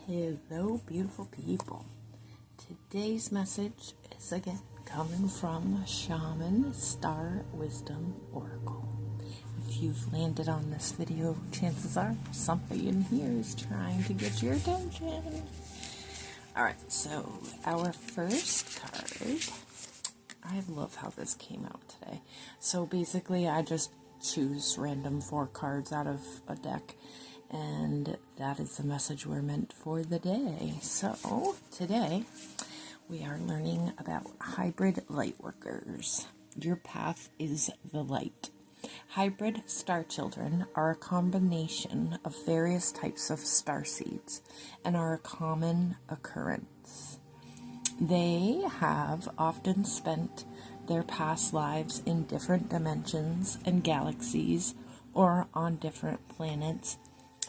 Hello, beautiful people. Today's message is again coming from Shaman Star Wisdom Oracle. If you've landed on this video, chances are something in here is trying to get your attention. Alright, so our first card, I love how this came out today. So basically I just choose random 4 cards out of a deck, and that is the message we're meant for the day. So today we are learning about hybrid light workers. Your path is the light. Hybrid star children are a combination of various types of star seeds and are a common occurrence. They have often spent their past lives in different dimensions and galaxies or on different planets,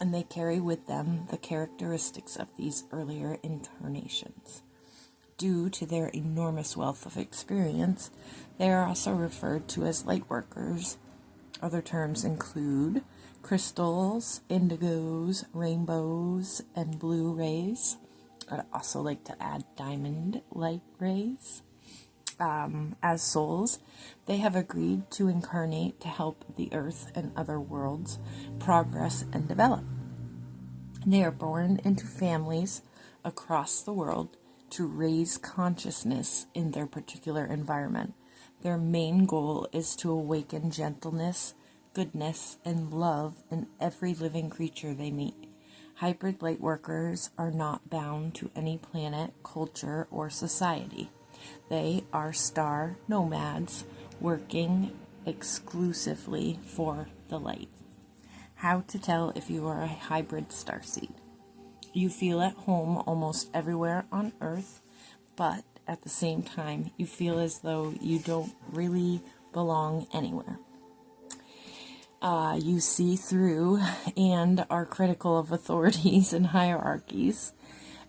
and they carry with them the characteristics of these earlier incarnations. Due to their enormous wealth of experience, they are also referred to as light workers. Other terms include crystals, indigos, rainbows, and blue rays. I'd also like to add diamond light rays. As souls, they have agreed to incarnate to help the earth and other worlds progress and develop. They are born into families across the world to raise consciousness in their particular environment. Their main goal is to awaken gentleness, goodness, and love in every living creature they meet. Hybrid light workers are not bound to any planet, culture, or society. They are star nomads working exclusively for the light. How to tell if you are a hybrid starseed. You feel at home almost everywhere on Earth, but at the same time, you feel as though you don't really belong anywhere. You see through and are critical of authorities and hierarchies.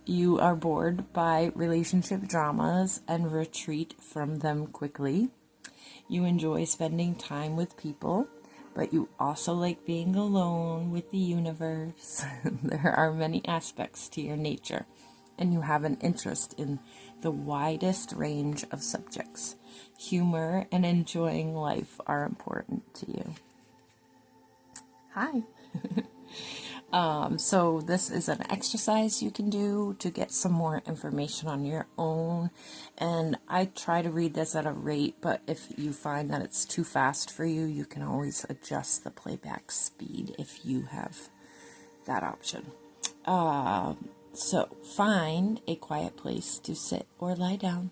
You are bored by relationship dramas and retreat from them quickly. You enjoy spending time with people, but you also like being alone with the universe. There are many aspects to your nature, and you have an interest in the widest range of subjects. Humor and enjoying life are important to you. Hi. So this is an exercise you can do to get some more information on your own, and I try to read this at a rate, but if you find that it's too fast for you, you can always adjust the playback speed if you have that option. So find a quiet place to sit or lie down.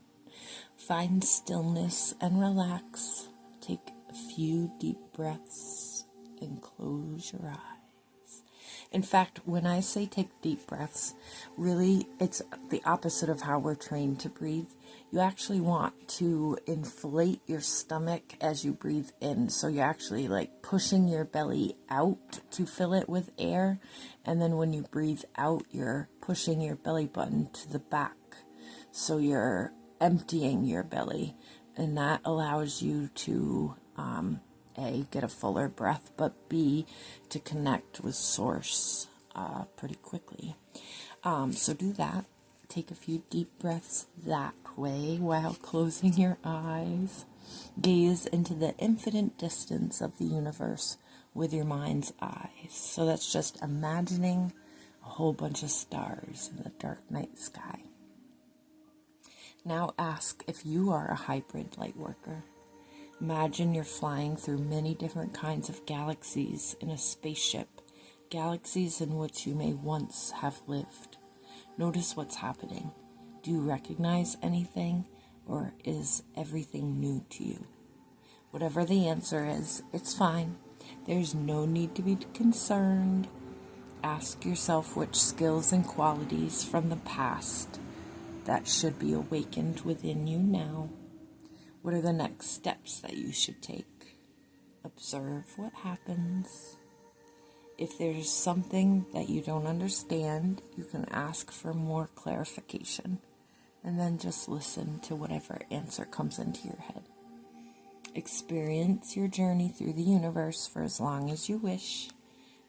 Find stillness and relax. Take a few deep breaths and close your eyes. In fact, when I say take deep breaths, really it's the opposite of how we're trained to breathe. You actually want to inflate your stomach as you breathe in. So you're actually like pushing your belly out to fill it with air. And then when you breathe out, you're pushing your belly button to the back. So you're emptying your belly. And that allows you to A, get a fuller breath, but B, to connect with source pretty quickly. So do that. Take a few deep breaths that way while closing your eyes. Gaze into the infinite distance of the universe with your mind's eyes. So that's just imagining a whole bunch of stars in the dark night sky. Now ask if you are a hybrid light worker. Imagine you're flying through many different kinds of galaxies in a spaceship, galaxies in which you may once have lived. Notice what's happening. Do you recognize anything, or is everything new to you? Whatever the answer is, it's fine. There's no need to be concerned. Ask yourself which skills and qualities from the past that should be awakened within you now. What are the next steps that you should take? Observe what happens. If there's something that you don't understand, you can ask for more clarification, and then just listen to whatever answer comes into your head. Experience your journey through the universe for as long as you wish.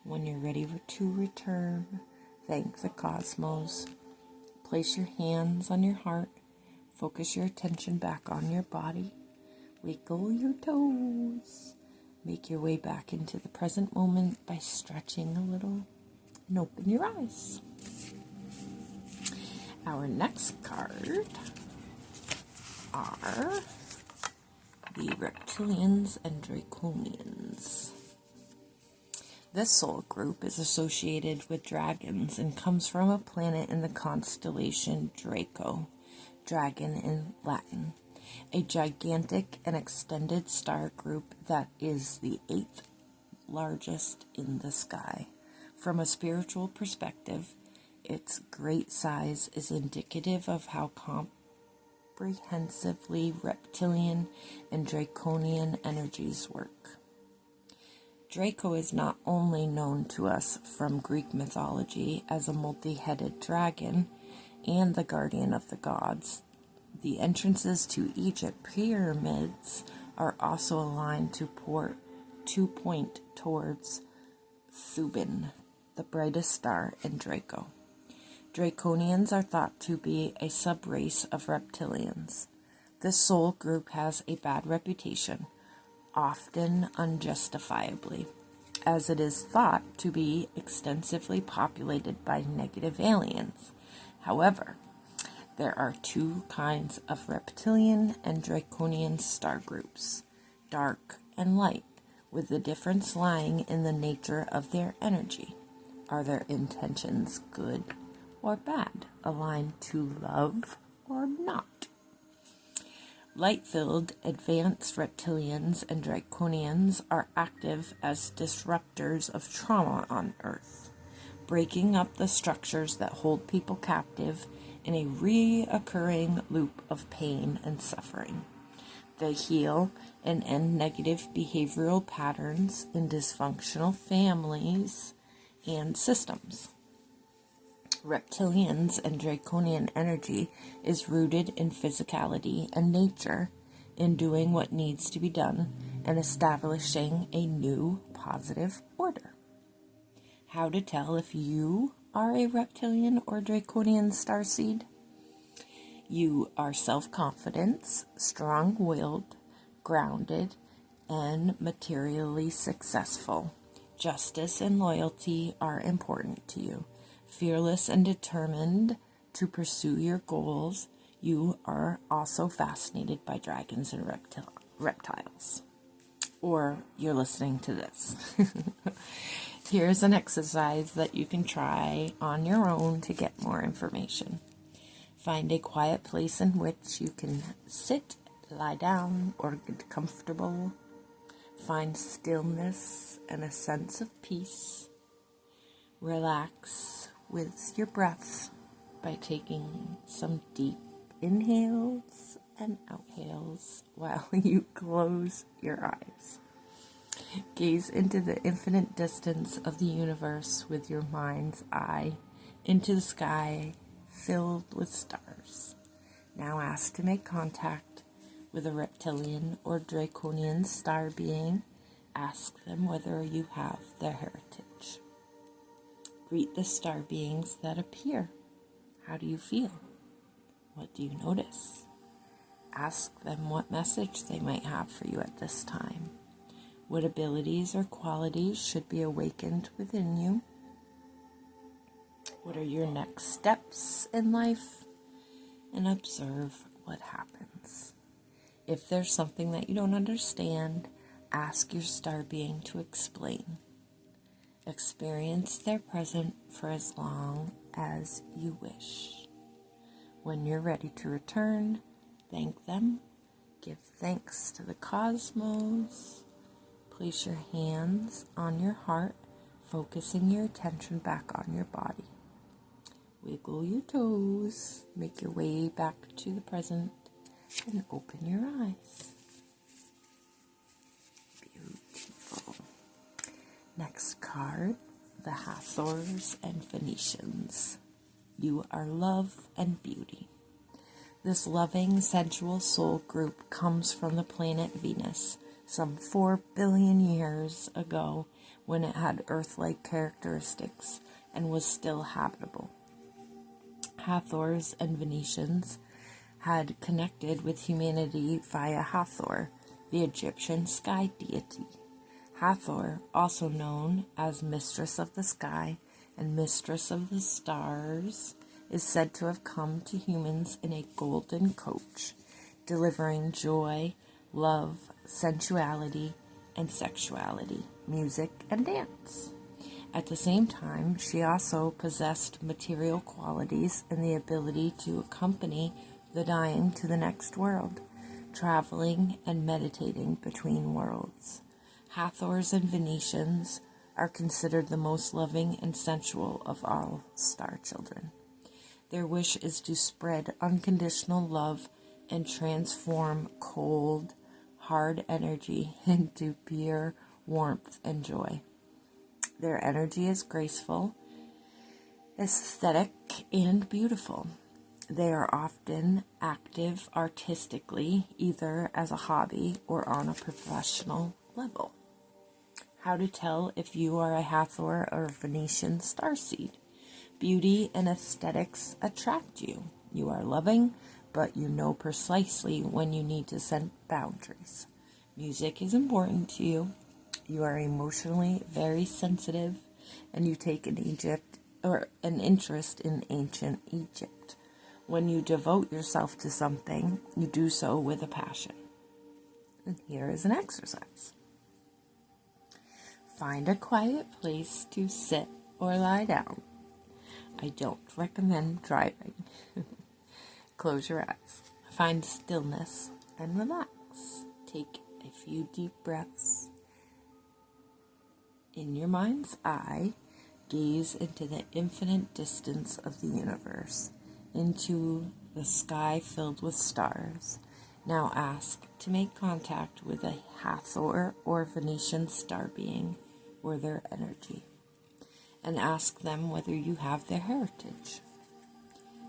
When you're ready to return, thank the cosmos. Place your hands on your heart. Focus your attention back on your body. Wiggle your toes. Make your way back into the present moment by stretching a little and open your eyes. Our next card are the Reptilians and Draconians. This soul group is associated with dragons and comes from a planet in the constellation Draco, dragon in Latin, a gigantic and extended star group that is the 8th largest in the sky. From a spiritual perspective, its great size is indicative of how comprehensively reptilian and draconian energies work. Draco is not only known to us from Greek mythology as a multi-headed dragon and the guardian of the gods. The entrances to Egypt pyramids are also aligned to point towards Thuban, the brightest star in Draco. Draconians are thought to be a sub-race of reptilians. This soul group has a bad reputation, often unjustifiably, as it is thought to be extensively populated by negative aliens. However, there are two kinds of reptilian and draconian star groups, dark and light, with the difference lying in the nature of their energy. Are their intentions good or bad, aligned to love or not? Light-filled, advanced reptilians and draconians are active as disruptors of trauma on Earth, breaking up the structures that hold people captive in a reoccurring loop of pain and suffering. They heal and end negative behavioral patterns in dysfunctional families and systems. Reptilians and draconian energy is rooted in physicality and nature, in doing what needs to be done and establishing a new positive order. How to tell if you are a reptilian or draconian starseed? You are self-confident, strong-willed, grounded, and materially successful. Justice and loyalty are important to you. Fearless and determined to pursue your goals, you are also fascinated by dragons and reptiles. Or you're listening to this. Here's an exercise that you can try on your own to get more information. Find a quiet place in which you can sit, lie down, or get comfortable. Find stillness and a sense of peace. Relax with your breath by taking some deep inhales and outhales while you close your eyes. Gaze into the infinite distance of the universe with your mind's eye, into the sky filled with stars. Now ask to make contact with a reptilian or draconian star being. Ask them whether you have their heritage. Greet the star beings that appear. How do you feel? What do you notice? Ask them what message they might have for you at this time. What abilities or qualities should be awakened within you? What are your next steps in life? And observe what happens. If there's something that you don't understand, ask your star being to explain. Experience their presence for as long as you wish. When you're ready to return, thank them. Give thanks to the cosmos. Place your hands on your heart, focusing your attention back on your body. Wiggle your toes. Make your way back to the present and open your eyes. Beautiful. Next card, the Hathors and Phoenicians. You are love and beauty. This loving, sensual soul group comes from the planet Venus some 4 billion years ago when it had Earth-like characteristics and was still habitable. Hathors and Venetians had connected with humanity via Hathor, the Egyptian sky deity. Hathor, also known as Mistress of the Sky and Mistress of the Stars, is said to have come to humans in a golden coach, delivering joy, love, sensuality, and sexuality, music, and dance. At the same time, she also possessed material qualities and the ability to accompany the dying to the next world, traveling and meditating between worlds. Hathors and Venetians are considered the most loving and sensual of all star children. Their wish is to spread unconditional love and transform cold, hard energy into pure warmth and joy. Their energy is graceful, aesthetic, and beautiful. They are often active artistically, either as a hobby or on a professional level. How to tell if you are a Hathor or Venetian starseed. Beauty and aesthetics attract you. You are loving, but you know precisely when you need to set boundaries. Music is important to you. You are emotionally very sensitive, and you take an interest in ancient Egypt. When you devote yourself to something, you do so with a passion. And here is an exercise. Find a quiet place to sit or lie down. I don't recommend driving. Close your eyes. Find stillness and relax. Take a few deep breaths. In your mind's eye, gaze into the infinite distance of the universe, into the sky filled with stars. Now ask to make contact with a Hathor or Venetian star being or their energy, and ask them whether you have their heritage.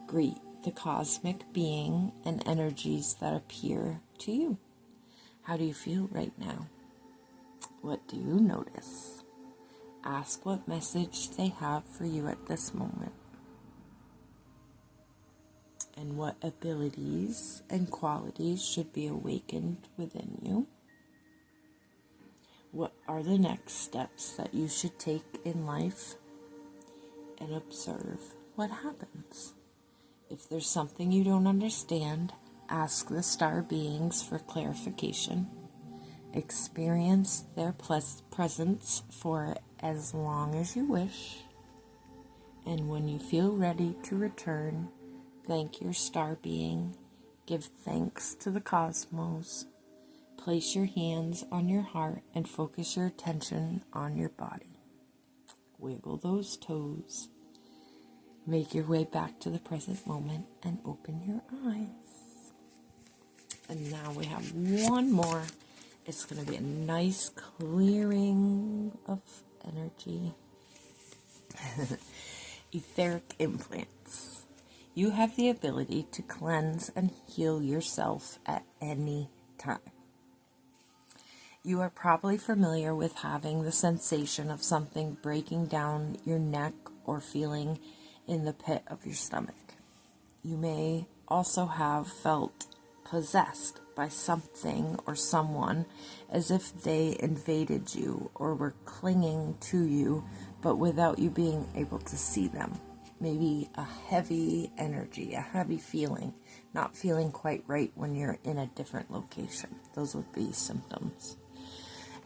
Greet the cosmic being and energies that appear to you. How do you feel right now? What do you notice? Ask what message they have for you at this moment, and what abilities and qualities should be awakened within you. What are the next steps that you should take in life? And observe what happens. If there's something you don't understand, ask the star beings for clarification. Experience their presence for as long as you wish. And when you feel ready to return, thank your star being. Give thanks to the cosmos. Place your hands on your heart and focus your attention on your body. Wiggle those toes. Make your way back to the present moment and open your eyes. And now we have one more. It's going to be a nice clearing of energy. Etheric implants. You have the ability to cleanse and heal yourself at any time. You are probably familiar with having the sensation of something breaking down your neck or feeling in the pit of your stomach. You may also have felt possessed by something or someone, as if they invaded you or were clinging to you, but without you being able to see them. Maybe a heavy energy, a heavy feeling, not feeling quite right when you're in a different location. Those would be symptoms.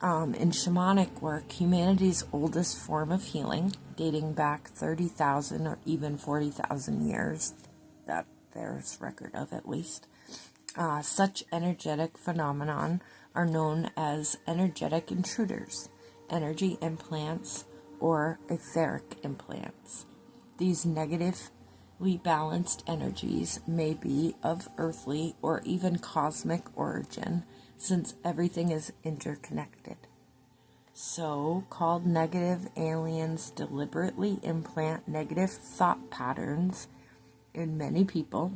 In shamanic work, humanity's oldest form of healing, dating back 30,000 or even 40,000 years, that there's record of at least, such energetic phenomenon are known as energetic intruders, energy implants, or etheric implants. These negatively balanced energies may be of earthly or even cosmic origin, since everything is interconnected. So-called negative aliens deliberately implant negative thought patterns in many people,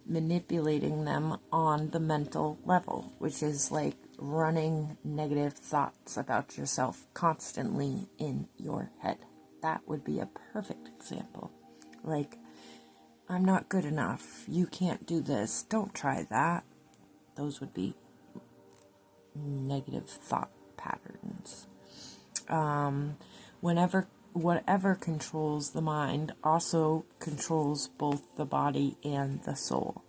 manipulating them on the mental level, which is like running negative thoughts about yourself constantly in your head. That would be a perfect example. Like, I'm not good enough. You can't do this. Don't try that. Those would be negative thought patterns. Whatever controls the mind also controls both the body and the soul.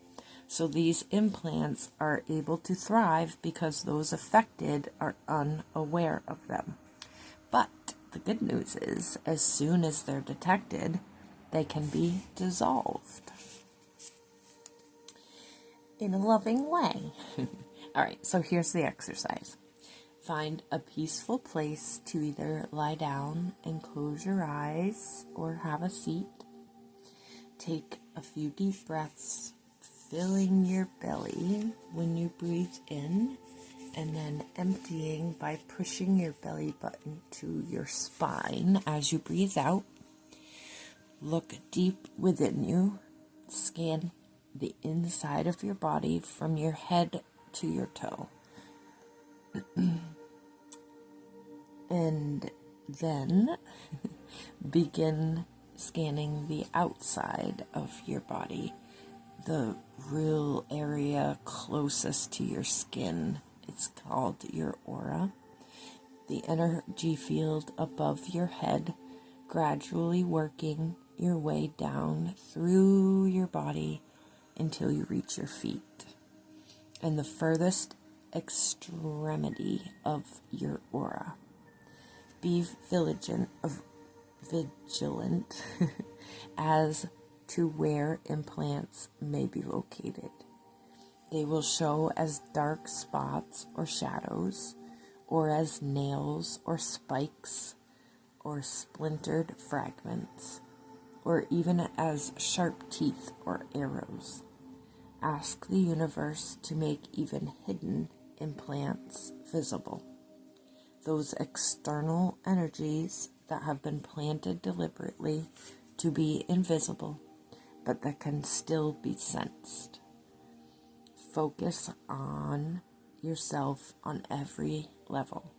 So these implants are able to thrive because those affected are unaware of them. But the good news is, as soon as they're detected, they can be dissolved in a loving way. All right, so here's the exercise. Find a peaceful place to either lie down and close your eyes or have a seat. Take a few deep breaths, filling your belly when you breathe in, and then emptying by pushing your belly button to your spine as you breathe out. Look deep within you. Scan the inside of your body from your head to your toe. And then begin scanning the outside of your body, the real area closest to your skin. It's called your aura. The energy field above your head, gradually working your way down through your body until you reach your feet. And the furthest extremity of your aura. Be vigilant as to where implants may be located. They will show as dark spots or shadows, or as nails or spikes, or splintered fragments, or even as sharp teeth or arrows. Ask the universe to make even hidden implants visible. Those external energies that have been planted deliberately to be invisible, but that can still be sensed. Focus on yourself on every level: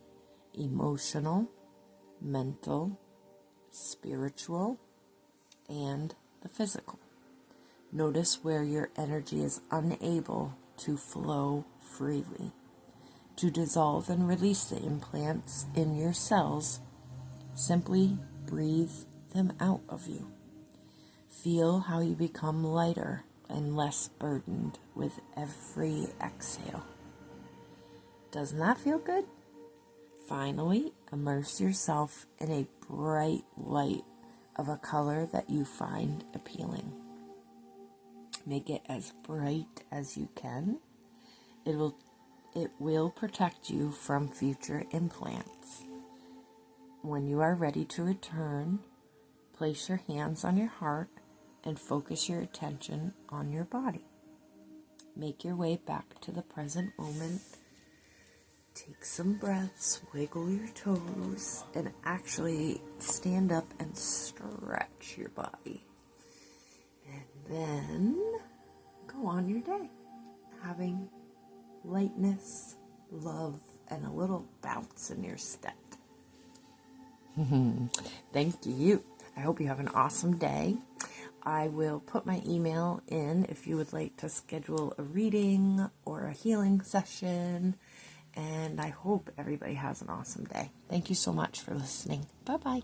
emotional, mental, spiritual, and the physical. Notice where your energy is unable to flow freely. To dissolve and release the implants in your cells, simply breathe them out of you. Feel how you become lighter and less burdened with every exhale. Doesn't that feel good? Finally, immerse yourself in a bright light of a color that you find appealing. Make it as bright as you can. It will protect you from future implants. When you are ready to return, place your hands on your heart and focus your attention on your body. Make your way back to the present moment. Take some breaths, wiggle your toes, and actually stand up and stretch your body. And then go on your day, having lightness, love, and a little bounce in your step. Thank you. I hope you have an awesome day. I will put my email in if you would like to schedule a reading or a healing session. And I hope everybody has an awesome day. Thank you so much for listening. Bye-bye.